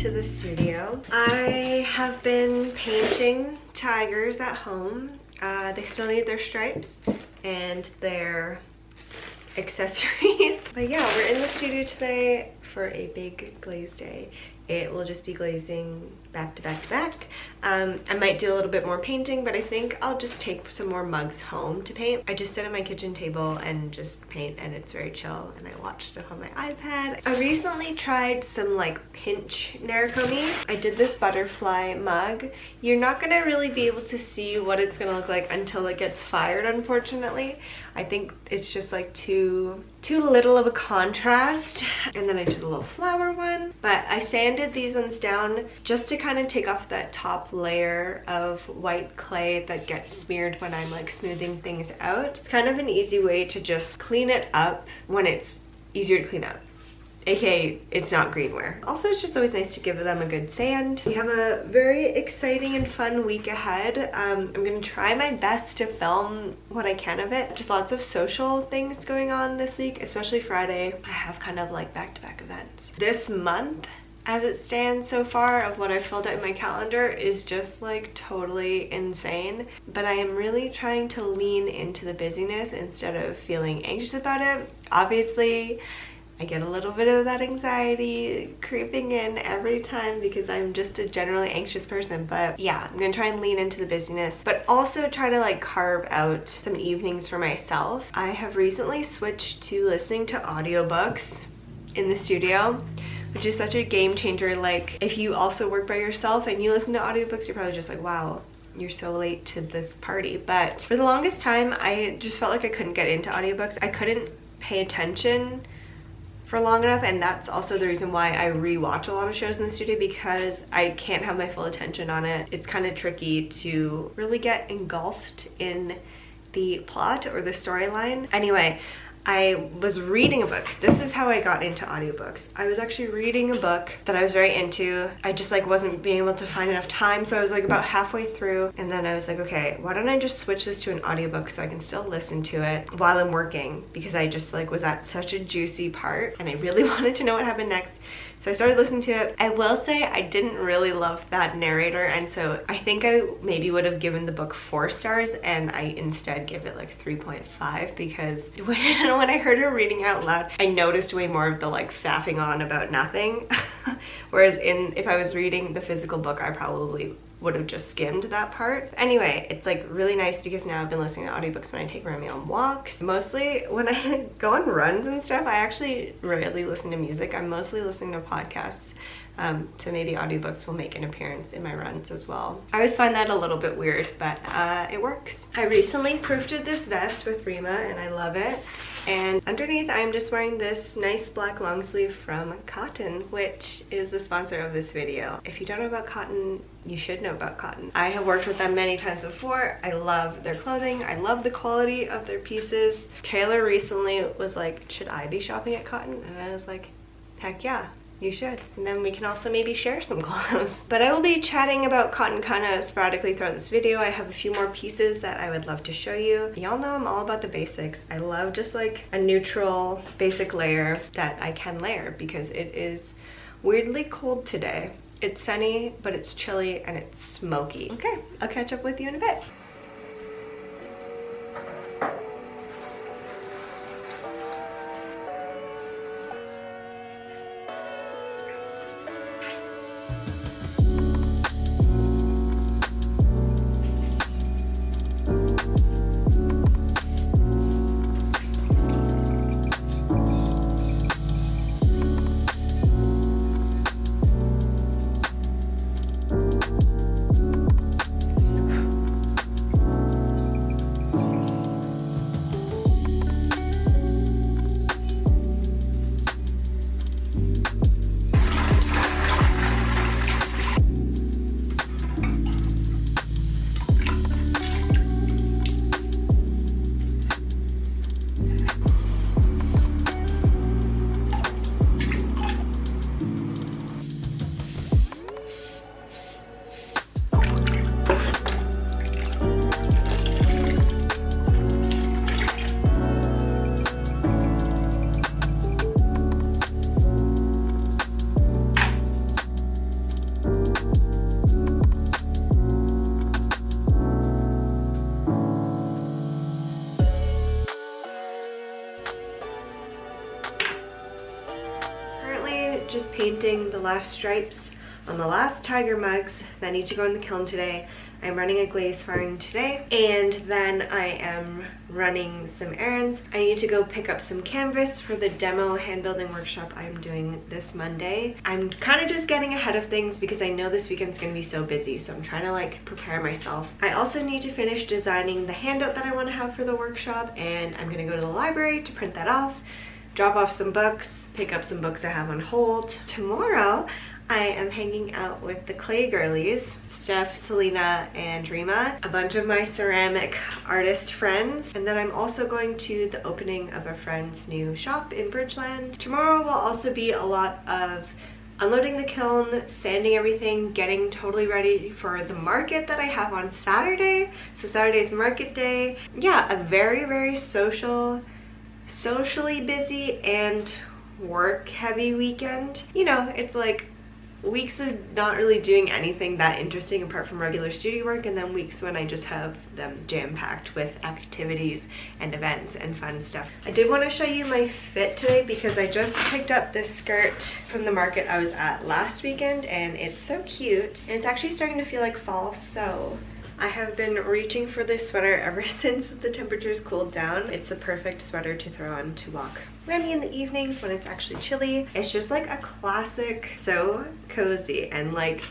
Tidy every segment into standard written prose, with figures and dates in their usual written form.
to the studio. I have been painting tigers at home. They still need their stripes and their accessories. But yeah, we're in the studio today for a big glaze day. It will just be glazing back to back to back. I might do a little bit more painting, but I think I'll just take some more mugs home to paint. I just sit at my kitchen table and just paint, and it's very chill, and I watch stuff on my iPad. I recently tried some like pinch Narikomi. I did this butterfly mug. You're not gonna really be able to see what it's gonna look like until it gets fired, unfortunately. I think it's just like too little of a contrast. And then I did a little flower one, but I sanded these ones down just to kind of take off that top layer of white clay that gets smeared when I'm like smoothing things out. It's kind of an easy way to just clean it up when it's easier to clean up. AKA, it's not greenware. Also, it's just always nice to give them a good sand. We have a very exciting and fun week ahead. I'm gonna try my best to film what I can of it. Just lots of social things going on this week, especially Friday. I have kind of like back-to-back events. This month, as it stands so far, of what I filled out in my calendar is just like totally insane. But I am really trying to lean into the busyness instead of feeling anxious about it. Obviously, I get a little bit of that anxiety creeping in every time because I'm just a generally anxious person. But yeah, I'm gonna try and lean into the busyness, but also try to like carve out some evenings for myself. I have recently switched to listening to audiobooks in the studio, which is such a game changer. Like, if you also work by yourself and you listen to audiobooks, you're probably just like, wow, you're so late to this party. But for the longest time, I just felt like I couldn't get into audiobooks. I couldn't pay attention for long enough, and that's also the reason why I rewatch a lot of shows in the studio, because I can't have my full attention on it. It's kind of tricky to really get engulfed in the plot or the storyline. Anyway, I was reading a book. This is how I got into audiobooks. I was actually reading a book that I was very into. I just like wasn't being able to find enough time, so I was like about halfway through, and then I was like, okay, why don't I just switch this to an audiobook so I can still listen to it while I'm working, because I just like was at such a juicy part and I really wanted to know what happened next. So I started listening to it. I will say I didn't really love that narrator, and so I think I maybe would have given the book 4 stars, and I instead give it like 3.5 because when I heard her reading out loud, I noticed way more of the like faffing on about nothing. Whereas if I was reading the physical book, I probably would have just skimmed that part. Anyway, it's like really nice because now I've been listening to audiobooks when I take Remy on walks. Mostly when I go on runs and stuff, I actually rarely listen to music. I'm mostly listening to podcasts. So maybe audiobooks will make an appearance in my runs as well. I always find that a little bit weird, but it works. I recently proofed this vest with Rima and I love it. And underneath I'm just wearing this nice black long sleeve from Cotton, which is the sponsor of this video. If you don't know about Cotton, you should know about Cotton. I have worked with them many times before. I love their clothing. I love the quality of their pieces. Taylor recently was like, should I be shopping at Cotton? And I was like, heck yeah. You should. And then we can also maybe share some clothes. But I will be chatting about Cotton kind of sporadically throughout this video. I have a few more pieces that I would love to show you. Y'all know I'm all about the basics. I love just like a neutral basic layer that I can layer because it is weirdly cold today. It's sunny, but it's chilly and it's smoky. Okay, I'll catch up with you in a bit. just painting the last stripes on the last tiger mugs that need to go in the kiln today. I'm running a glaze firing today, and then I am running some errands. I need to go pick up some canvas for the demo hand building workshop I'm doing this Monday. I'm kind of just getting ahead of things because I know this weekend's gonna be so busy, so I'm trying to like prepare myself. I also need to finish designing the handout that I want to have for the workshop, and I'm gonna go to the library to print that off, drop off some books, pick up some books I have on hold. Tomorrow, I am hanging out with the Clay Girlies, Steph, Selena, and Rima, a bunch of my ceramic artist friends, and then I'm also going to the opening of a friend's new shop in Bridgeland. Tomorrow will also be a lot of unloading the kiln, sanding everything, getting totally ready for the market that I have on Saturday. So Saturday's market day. Yeah, a very, very socially busy and work heavy weekend. You know, it's like weeks of not really doing anything that interesting apart from regular studio work, and then weeks when I just have them jam-packed with activities and events and fun stuff. I did want to show you my fit today because I just picked up this skirt from the market I was at last weekend, and it's so cute, and it's actually starting to feel like fall, so I have been reaching for this sweater ever since the temperatures cooled down. It's a perfect sweater to throw on to walk around in the evenings when it's actually chilly. It's just like a classic, so cozy and like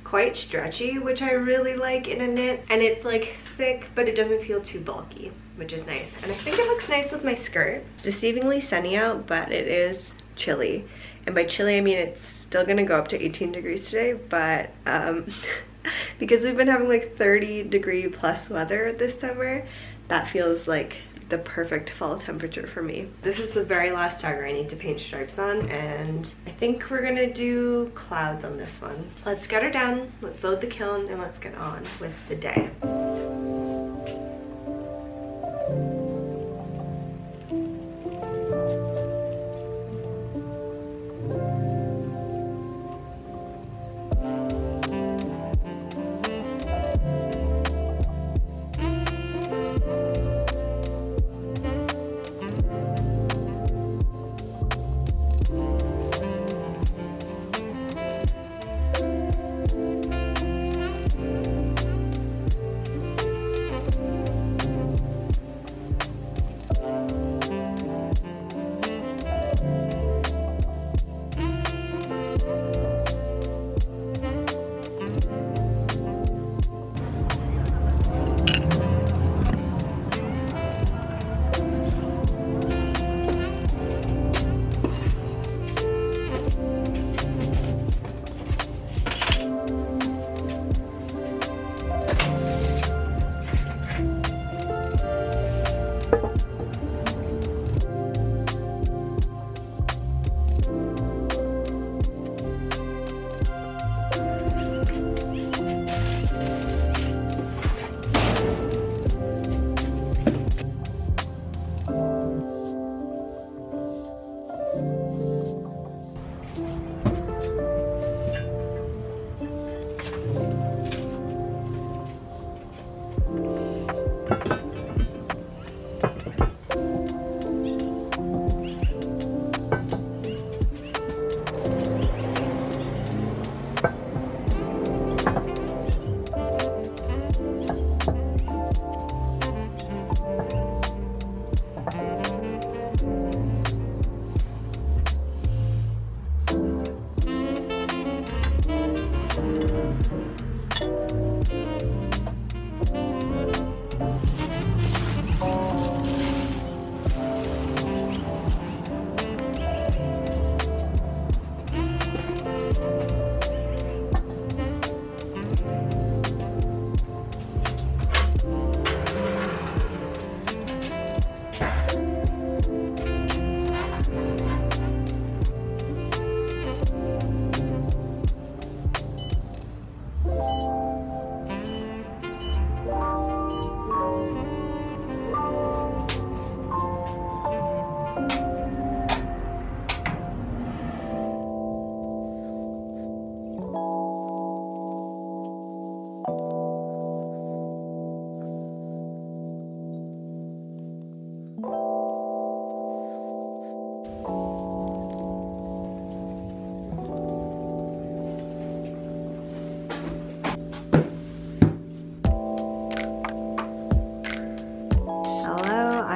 quite stretchy, which I really like in a knit. And it's like thick, but it doesn't feel too bulky, which is nice. And I think it looks nice with my skirt. It's deceivingly sunny out, but it is chilly. And by chilly, I mean it's still gonna go up to 18 degrees today, but because we've been having like 30-degree plus weather this summer, that feels like the perfect fall temperature for me. This is the very last tiger I need to paint stripes on, and I think we're gonna do clouds on this one. Let's get her done, let's load the kiln, and let's get on with the day.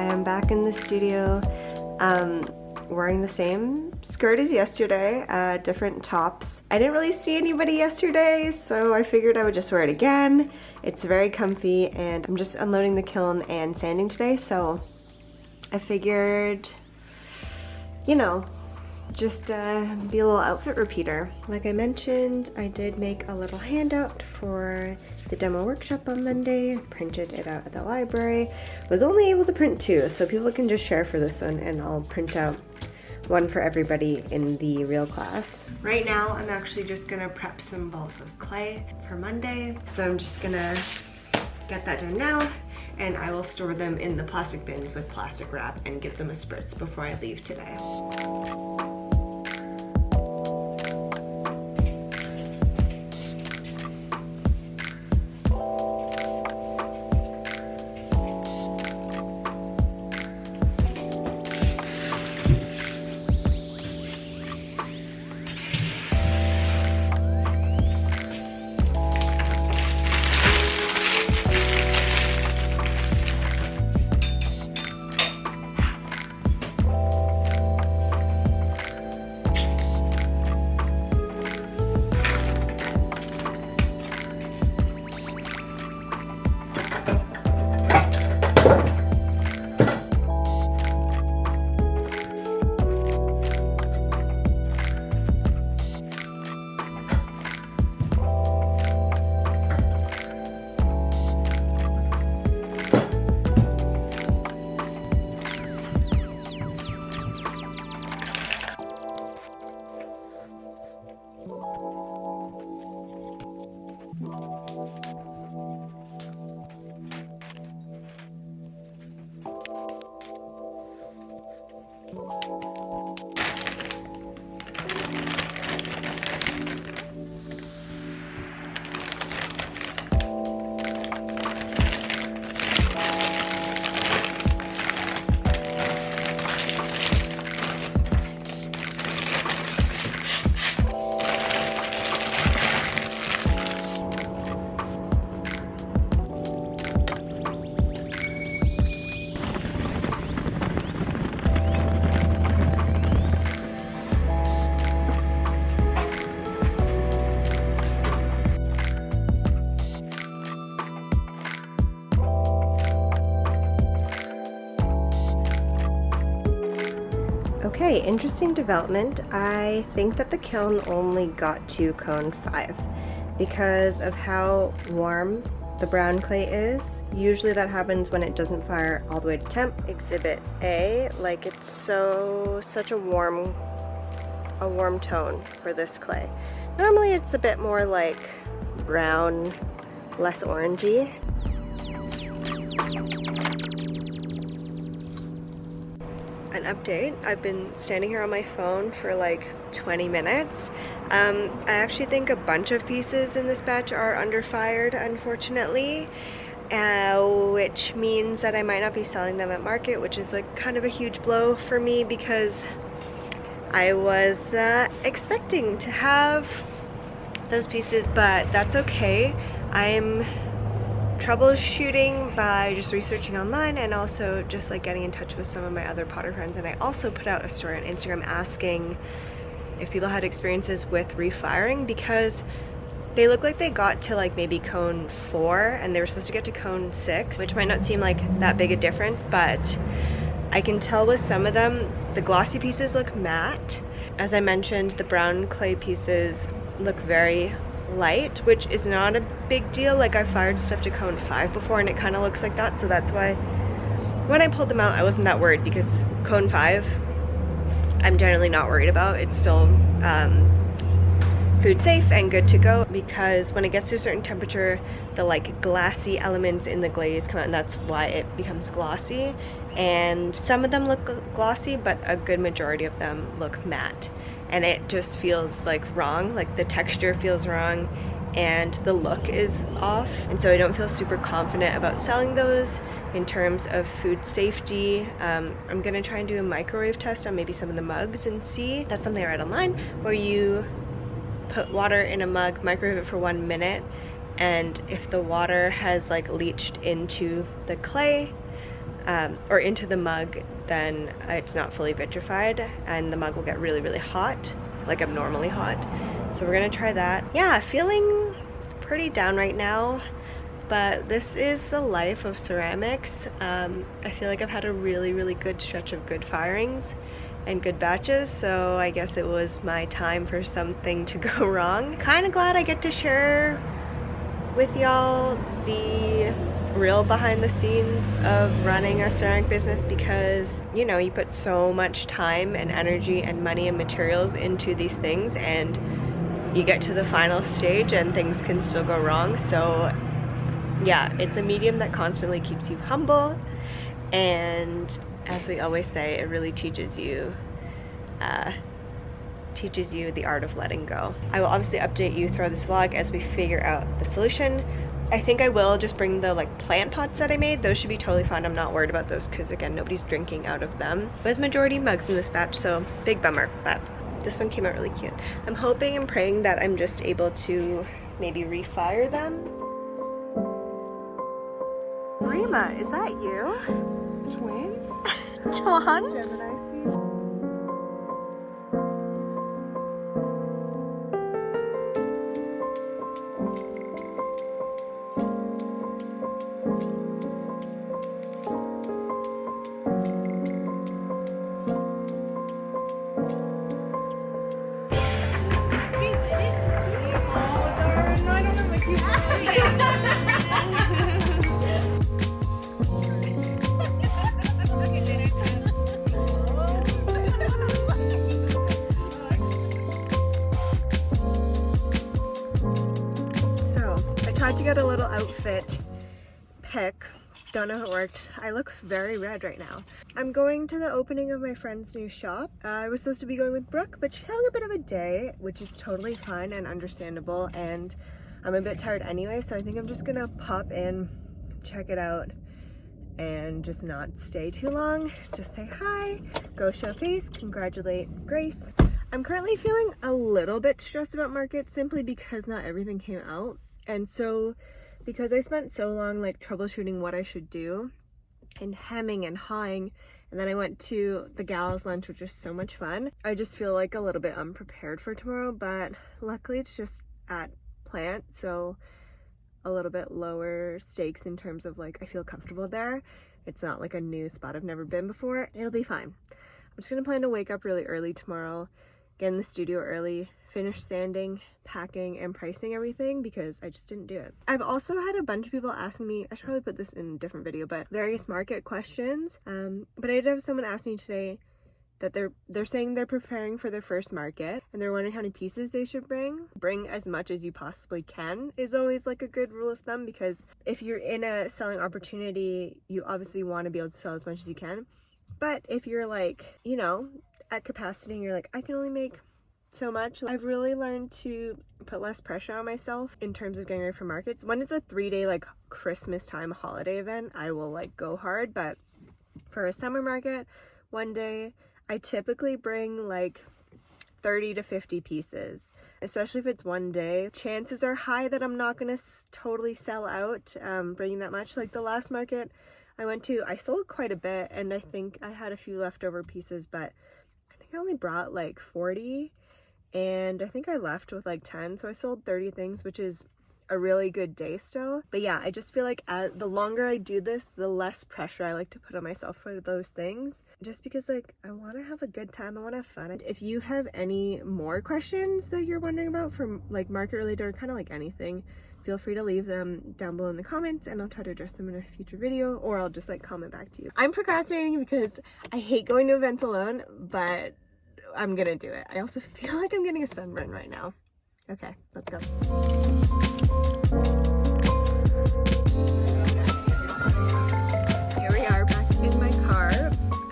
I am back in the studio wearing the same skirt as yesterday, different tops. I didn't really see anybody yesterday, so I figured I would just wear it again. It's very comfy, and I'm just unloading the kiln and sanding today, so I figured, you know, just be a little outfit repeater. Like I mentioned, I did make a little handout for the demo workshop on Monday, printed it out at the library. Was only able to print 2, so people can just share for this one, and I'll print out one for everybody in the real class. Right now, I'm actually just gonna prep some balls of clay for Monday. So I'm just gonna get that done now, and I will store them in the plastic bins with plastic wrap and give them a spritz before I leave today. Okay, interesting development. I think that the kiln only got to cone 5 because of how warm the brown clay is. Usually that happens when it doesn't fire all the way to temp. Exhibit A, like it's such a warm tone for this clay. Normally it's a bit more like brown, less orangey. An update, I've been standing here on my phone for like 20 minutes. I actually think a bunch of pieces in this batch are under fired, unfortunately, which means that I might not be selling them at market, which is like kind of a huge blow for me because I was expecting to have those pieces, but that's okay. I'm troubleshooting by just researching online and also just like getting in touch with some of my other potter friends. And I also put out a story on Instagram asking if people had experiences with refiring, because they look like they got to like maybe cone 4 and they were supposed to get to cone 6, which might not seem like that big a difference, but I can tell with some of them the glossy pieces look matte. As I mentioned, the brown clay pieces look very light, which is not a big deal. Like I fired stuff to cone 5 before and it kind of looks like that, so that's why when I pulled them out I wasn't that worried, because cone 5 I'm generally not worried about. It's still food safe and good to go, because when it gets to a certain temperature the like glassy elements in the glaze come out, and that's why it becomes glossy. And some of them look glossy, but a good majority of them look matte, and it just feels like wrong. Like the texture feels wrong and the look is off, and so I don't feel super confident about selling those in terms of food safety. I'm gonna try and do a microwave test on maybe some of the mugs and see. That's something I read online, where you put water in a mug, microwave it for 1 minute, and if the water has like leached into the clay, or into the mug, then it's not fully vitrified and the mug will get really, really hot, like abnormally hot. So we're gonna try that. Yeah, feeling pretty down right now, but this is the life of ceramics. I feel like I've had a really, really good stretch of good firings and good batches, so I guess it was my time for something to go wrong. Kind of glad I get to share with y'all the real behind the scenes of running a ceramic business, because you know, you put so much time and energy and money and materials into these things, and you get to the final stage and things can still go wrong. So yeah, it's a medium that constantly keeps you humble, and as we always say, it really teaches you the art of letting go. I will obviously update you throughout this vlog as we figure out the solution. I think I will just bring the like plant pots that I made. Those should be totally fine. I'm not worried about those because again, nobody's drinking out of them. But it's majority mugs in this batch, so big bummer, but this one came out really cute. I'm hoping and praying that I'm just able to maybe refire them. Rima, is that you? Twins? Twins? Gemini season. Tried to get a little outfit pick. Don't know if it worked. I look very red right now. I'm going to the opening of my friend's new shop. I was supposed to be going with Brooke, but she's having a bit of a day, which is totally fine and understandable, and I'm a bit tired anyway, so I think I'm just gonna pop in, check it out, and just not stay too long. Just say hi, go show face, congratulate Grace. I'm currently feeling a little bit stressed about market simply because not everything came out. And so because I spent so long like troubleshooting what I should do and hemming and hawing, and then I went to the gals lunch, which was so much fun, I just feel like a little bit unprepared for tomorrow, but luckily it's just at Plant, so a little bit lower stakes in terms of like I feel comfortable there. It's not like a new spot I've never been before. It'll be fine. I'm just gonna plan to wake up really early tomorrow, get in the studio early, finish sanding, packing, and pricing everything because I just didn't do it. I've also had a bunch of people asking me, I should probably put this in a different video, but various market questions. But I did have someone ask me today that they're saying they're preparing for their first market and they're wondering how many pieces they should bring. Bring as much as you possibly can is always like a good rule of thumb, because if you're in a selling opportunity, you obviously want to be able to sell as much as you can. But if you're like, you know, at capacity and you're like, I can only make so much, I've really learned to put less pressure on myself in terms of getting ready for markets. When it's a 3-day like Christmas time holiday event, I will like go hard, but for a summer market, 1 day, I typically bring like 30 to 50 pieces, especially if it's 1 day. Chances are high that I'm not gonna totally sell out bringing that much. Like the last market I went to, I sold quite a bit, and I think I had a few leftover pieces, but I think I only brought like 40, and I think I left with like 10, so I sold 30 things, which is a really good day still. But yeah, I just feel like the longer I do this, the less pressure I like to put on myself for those things, just because like I want to have a good time, I want to have fun. If you have any more questions that you're wondering about from like market related or kind of like anything, feel free to leave them down below in the comments and I'll try to address them in a future video, or I'll just like comment back to you. I'm procrastinating because I hate going to events alone, but I'm gonna do it. I also feel like I'm getting a sunburn right now. Okay, let's go. Here we are back in my car.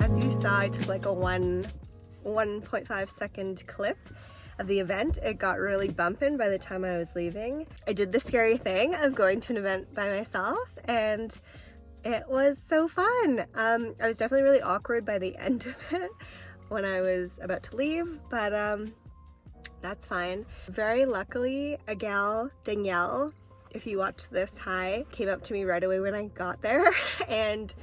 As you saw, I took like a 1.5 second clip of the event. It got really bumping by the time I was leaving. I did the scary thing of going to an event by myself, and it was so fun. I was definitely really awkward by the end of it when I was about to leave, but that's fine. Very luckily, a gal, Danielle, if you watch this, hi, came up to me right away when I got there and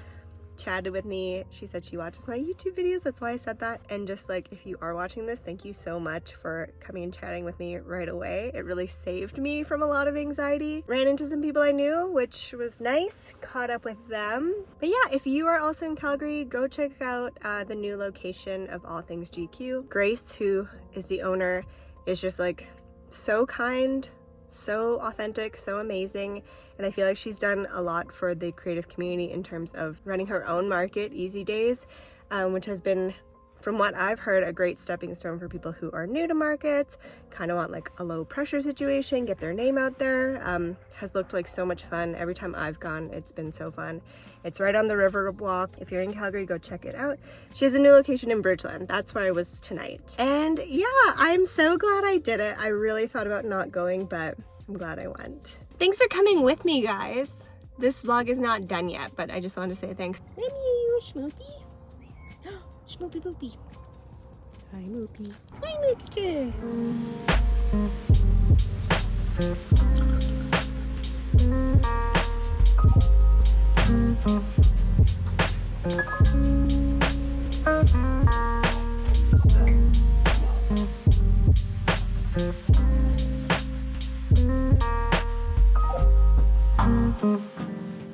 chatted with me. She said she watches my YouTube videos, that's why I said that. And just like, if you are watching this, thank you so much for coming and chatting with me right away. It really saved me from a lot of anxiety. Ran into some people I knew, which was nice, caught up with them. But yeah, if you are also in Calgary, go check out the new location of All Things GQ. Grace, who is the owner, is just like so kind, so authentic, so amazing, and I feel like she's done a lot for the creative community in terms of running her own market, Easy Days, which has been, from what I've heard, a great stepping stone for people who are new to markets, kind of want like a low pressure situation, get their name out there. Has looked like so much fun. Every time I've gone, it's been so fun. It's right on the river walk. If you're in Calgary, go check it out. She has a new location in Bridgeland. That's where I was tonight. And yeah, I'm so glad I did it. I really thought about not going, but I'm glad I went. Thanks for coming with me, guys. This vlog is not done yet, but I just wanted to say thanks. Remy, are you a Schmoopy? Schmoopy Boopy. Hi, Moopy. Hi, Moopster.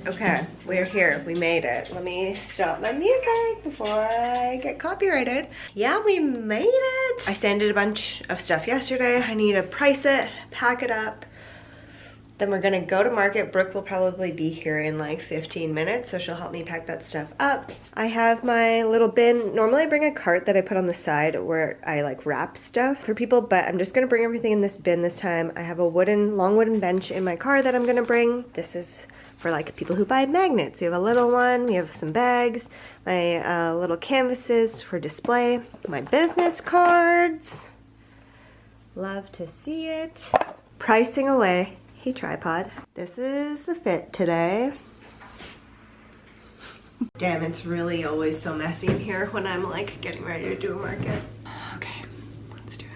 Okay, we're here. We made it. Let me stop my music before I get copyrighted. Yeah, we made it. I sanded a bunch of stuff yesterday. I need to price it, pack it up. Then we're gonna go to market. Brooke will probably be here in like 15 minutes, so she'll help me pack that stuff up. I have my little bin. Normally I bring a cart that I put on the side where I like wrap stuff for people, but I'm just gonna bring everything in this bin this time. I have a long wooden bench in my car that I'm gonna bring. This is for like people who buy magnets. We have a little one, we have some bags, my little canvases for display, my business cards. Love to see it. Pricing away. Hey tripod. This is the fit today. Damn, it's really always so messy in here when I'm like getting ready to do a market. Okay, let's do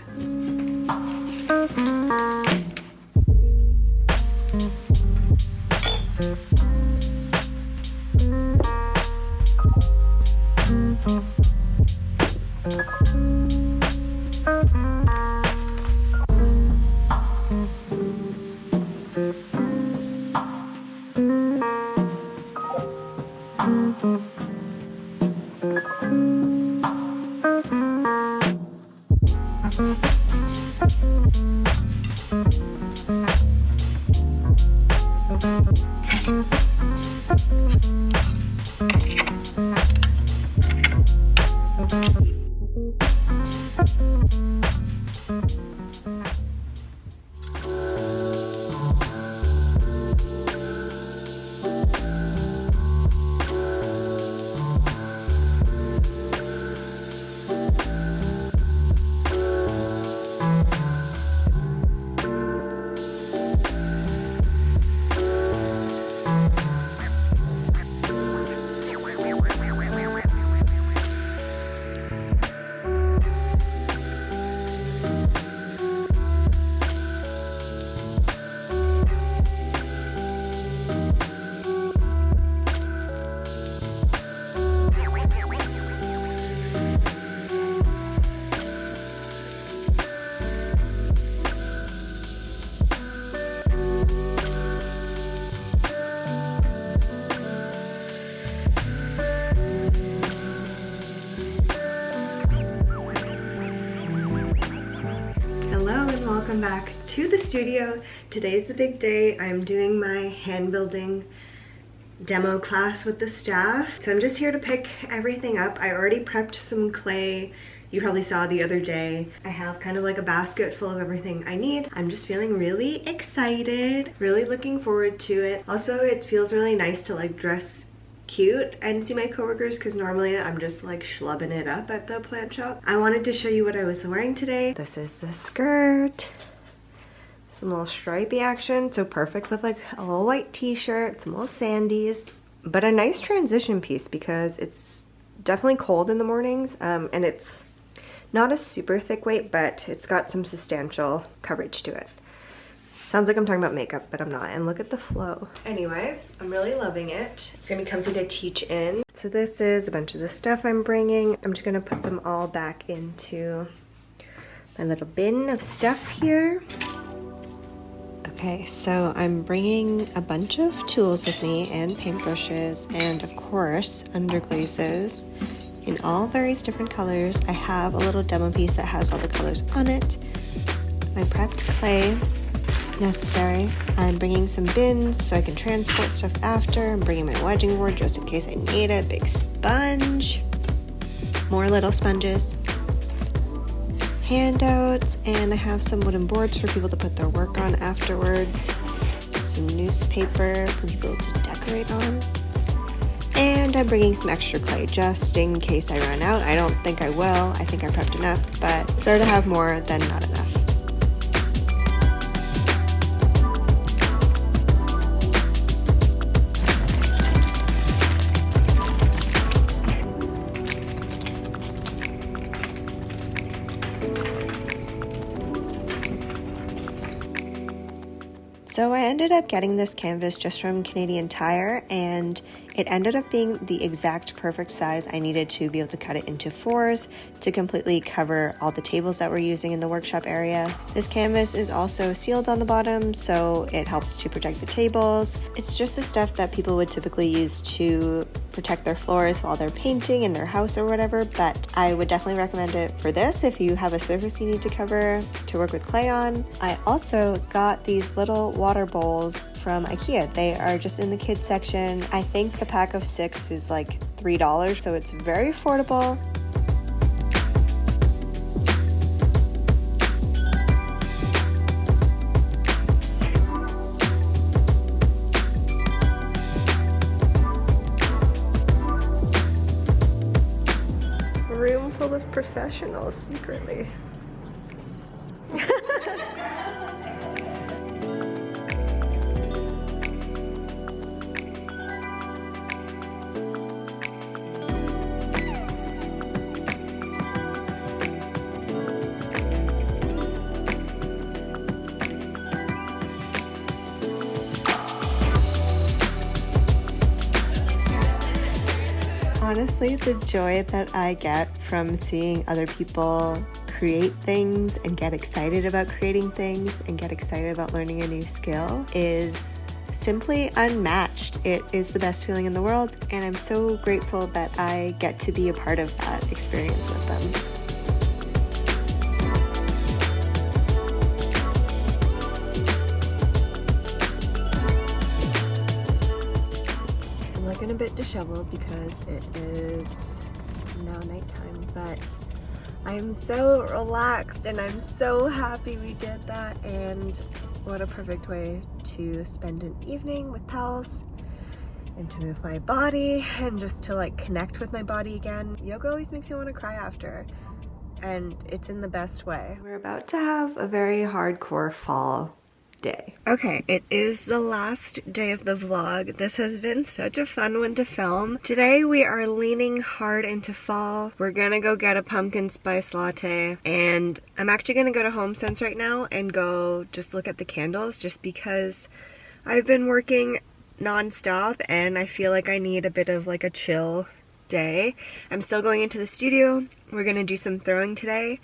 Welcome back to the studio. Today's the big day. I'm doing my hand building demo class with the staff. So I'm just here to pick everything up. I already prepped some clay. You probably saw the other day. I have kind of like a basket full of everything I need. I'm just feeling really excited, really looking forward to it. Also, it feels really nice to like dress cute and see my coworkers because normally I'm just like schlubbing it up at the plant shop. I wanted to show you what I was wearing today. This is the skirt. Some little stripey action, so perfect with like a little white t-shirt, some little sandies, but a nice transition piece because it's definitely cold in the mornings, and it's not a super thick weight, but it's got some substantial coverage to it. Sounds like I'm talking about makeup, but I'm not. And look at the flow. Anyway, I'm really loving it. It's gonna be comfy to teach in. So this is a bunch of the stuff I'm bringing. I'm just gonna put them all back into my little bin of stuff here. Okay, so I'm bringing a bunch of tools with me and paintbrushes and of course underglazes in all various different colors. I have a little demo piece that has all the colors on it. My prepped clay necessary. I'm bringing some bins so I can transport stuff after. I'm bringing my wedging board just in case I need it. Big sponge. More little sponges. Handouts, and I have some wooden boards for people to put their work on afterwards. Some newspaper for people to decorate on. And I'm bringing some extra clay just in case I run out. I don't think I will. I think I prepped enough, but it's better to have more than not enough. So I ended up getting this canvas just from Canadian Tire, and it ended up being the exact perfect size I needed to be able to cut it into 4s to completely cover all the tables that we're using in the workshop area. This canvas is also sealed on the bottom, so it helps to protect the tables. It's just the stuff that people would typically use to protect their floors while they're painting in their house or whatever, but I would definitely recommend it for this if you have a surface you need to cover to work with clay on. I also got these little water bowls from IKEA. They are just in the kids section. I think a pack of 6 is like $3, so it's very affordable. A room full of professionals secretly. Honestly, the joy that I get from seeing other people create things and get excited about creating things and get excited about learning a new skill is simply unmatched. It is the best feeling in the world, and I'm so grateful that I get to be a part of that experience with them. A bit disheveled because it is now nighttime, but I'm so relaxed and I'm so happy we did that, and what a perfect way to spend an evening with pals and to move my body and just to like connect with my body again. Yoga always makes me want to cry after, and it's in the best way. We're about to have a very hardcore fall day. Okay, it is the last day of the vlog. This has been such a fun one to film. Today we are leaning hard into fall. We're gonna go get a pumpkin spice latte, and I'm actually gonna go to HomeSense right now and go just look at the candles, just because I've been working non-stop and I feel like I need a bit of like a chill day. I'm still going into the studio. We're gonna do some throwing today,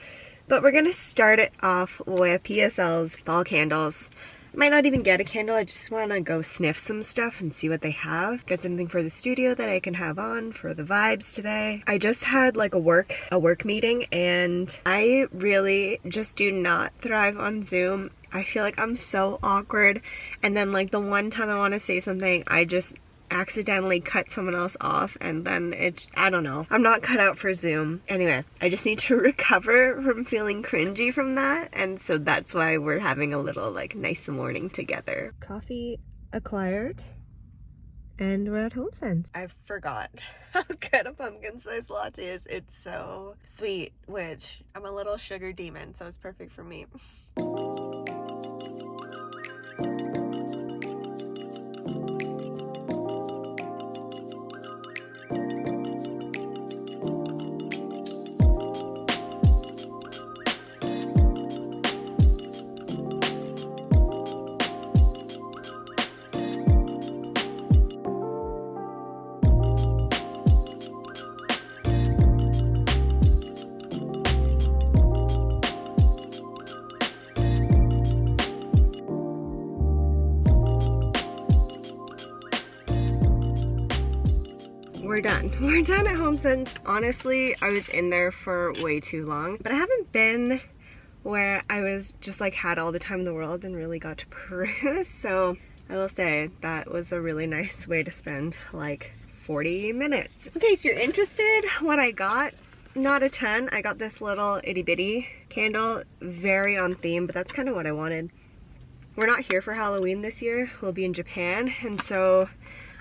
but we're gonna start it off with PSL's fall candles. I might not even get a candle. I just want to go sniff some stuff and see what they have. Get something for the studio that I can have on for the vibes today. I just had like a work meeting, and I really just do not thrive on Zoom. I feel like I'm so awkward, and then like the one time I want to say something, I just accidentally cut someone else off, and then I don't know. I'm not cut out for Zoom. Anyway, I just need to recover from feeling cringy from that, and so that's why we're having a little like nice morning together. Coffee acquired, and we're at HomeSense. I forgot how good a pumpkin spice latte is. It's so sweet, which I'm a little sugar demon, so it's perfect for me. done. We're done at home since, honestly, I was in there for way too long. But I haven't been where I was just like had all the time in the world and really got to peruse. So I will say that was a really nice way to spend like 40 minutes. In case you're interested, what I got, not a ton. I got this little itty bitty candle, very on theme, but that's kind of what I wanted. We're not here for Halloween this year. We'll be in Japan, and so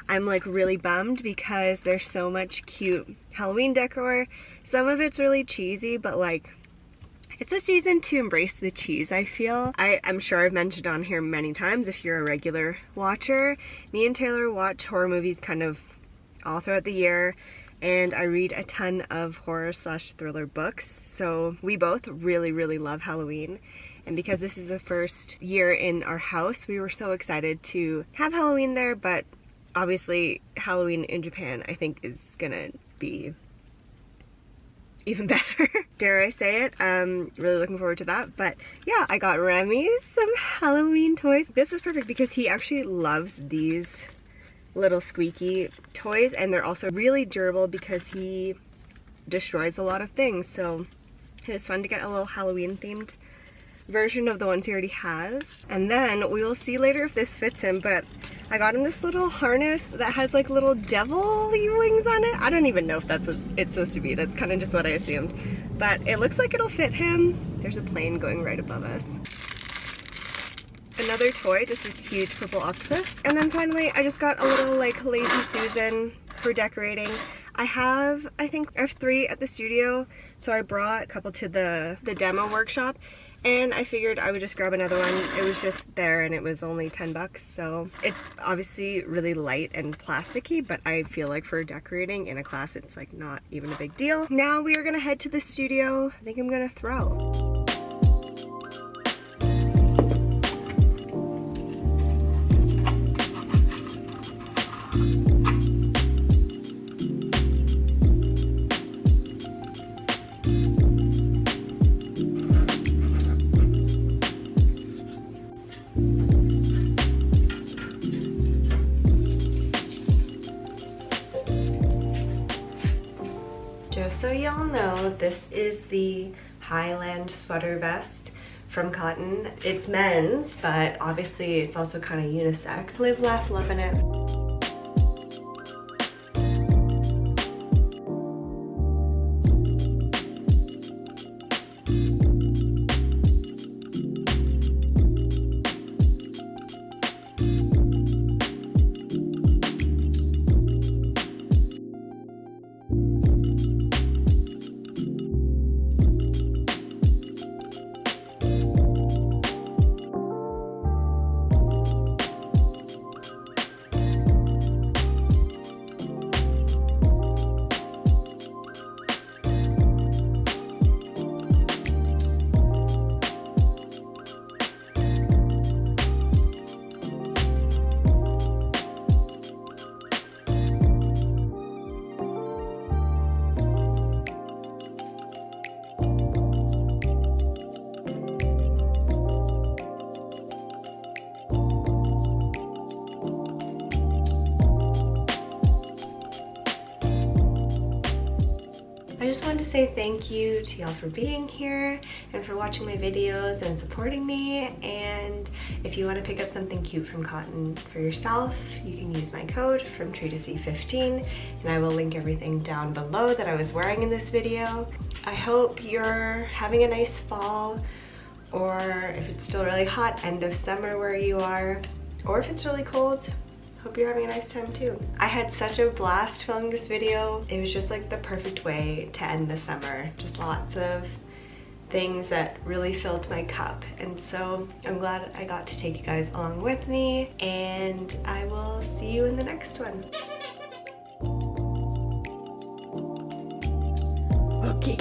I'm like really bummed because there's so much cute Halloween decor. Some of it's really cheesy, but like it's a season to embrace the cheese, I feel. I'm sure I've mentioned on here many times, if you're a regular watcher, me and Taylor watch horror movies kind of all throughout the year, and I read a ton of horror/thriller books, so we both really love Halloween. And because this is the first year in our house, we were so excited to have Halloween there, but obviously Halloween in Japan I think is gonna be even better. Dare I say it? I'm really looking forward to that. But yeah, I got Remy some Halloween toys. This was perfect because he actually loves these little squeaky toys, and they're also really durable because he destroys a lot of things. So it was fun to get a little Halloween themed version of the ones he already has. And then we will see later if this fits him, but I got him this little harness that has like little devil-y wings on it. I don't even know if that's what it's supposed to be. That's kind of just what I assumed. But it looks like it'll fit him. There's a plane going right above us. Another toy, just this huge purple octopus. And then finally, I just got a little like Lazy Susan for decorating. I have 3 at the studio, so I brought a couple to the demo workshop, and I figured I would just grab another one. It was just there and it was only 10 bucks, so it's obviously really light and plasticky, but I feel like for decorating in a class it's like not even a big deal. Now we are gonna head to the studio. I think I'm gonna throw. Just so y'all know, this is the Highland sweater vest from Cotton. It's men's, but obviously it's also kind of unisex. Live, laugh, love in it. I just wanted to say thank you to y'all for being here and for watching my videos and supporting me. And if you want to pick up something cute from Cotton for yourself, you can use my code from Tree to Sea 15, and I will link everything down below that I was wearing in this video. I hope you're having a nice fall, or if it's still really hot, end of summer where you are, or if it's really cold, hope you're having a nice time too. I had such a blast filming this video. It was just like the perfect way to end the summer. Just lots of things that really filled my cup. And so I'm glad I got to take you guys along with me, and I will see you in the next one. Okay.